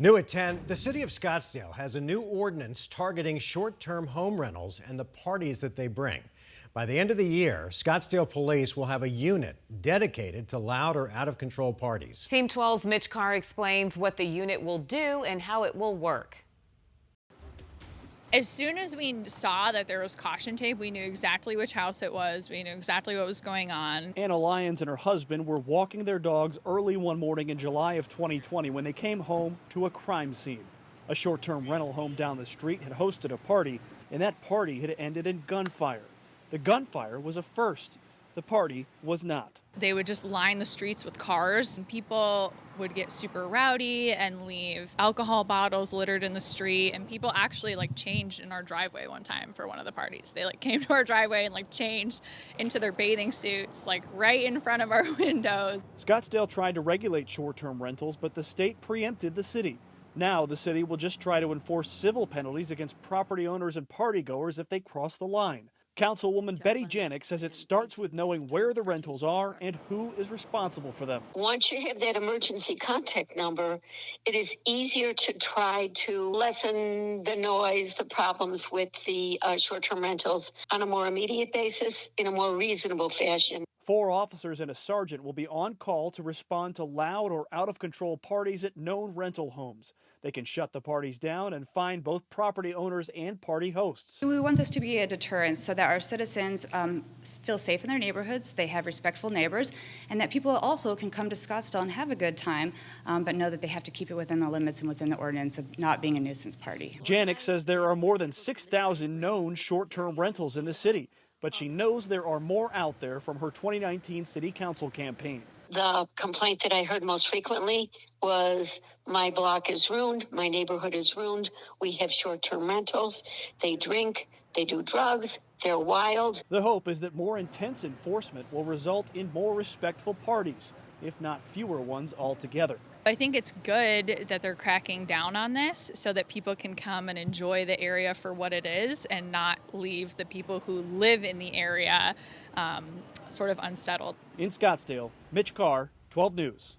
New at 10, the city of Scottsdale has a new ordinance targeting short-term home rentals and the parties that they bring. By the end of the year, Scottsdale police will have a unit dedicated to loud or out-of-control parties. Team 12's Mitch Carr explains what the unit will do and how it will work. As soon as we saw that there was caution tape, we knew exactly which house it was. We knew exactly what was going on. Anna Lyons and her husband were walking their dogs early one morning in July of 2020 when they came home to a crime scene. A short-term rental home down the street had hosted a party, and that party had ended in gunfire. The gunfire was a first. The party was not. They would just line the streets with cars. People would get super rowdy and leave alcohol bottles littered in the street. And people actually changed in our driveway one time for one of the parties. They came to our driveway and changed into their bathing suits right in front of our windows. Scottsdale tried to regulate short-term rentals, but the state preempted the city. Now the city will just try to enforce civil penalties against property owners and partygoers if they cross the line. Councilwoman Betty Janik says it starts with knowing where the rentals are and who is responsible for them. Once you have that emergency contact number, it is easier to try to lessen the noise, the problems with the short-term rentals on a more immediate basis in a more reasonable fashion. 4 officers and a sergeant will be on call to respond to loud or out-of-control parties at known rental homes. They can shut the parties down and fine both property owners and party hosts. We want this to be a deterrent so that our citizens feel safe in their neighborhoods, they have respectful neighbors, and that people also can come to Scottsdale and have a good time, but know that they have to keep it within the limits and within the ordinance of not being a nuisance party. Janik says there are more than 6,000 known short-term rentals in the city, but she knows there are more out there from her 2019 city council campaign. The complaint that I heard most frequently was, my block is ruined, my neighborhood is ruined, we have short-term rentals, they drink, they do drugs, they're wild. The hope is that more intense enforcement will result in more respectful parties, if not fewer ones altogether. I think it's good that they're cracking down on this so that people can come and enjoy the area for what it is and not leave the people who live in the area sort of unsettled. In Scottsdale, Mitch Carr, 12 News.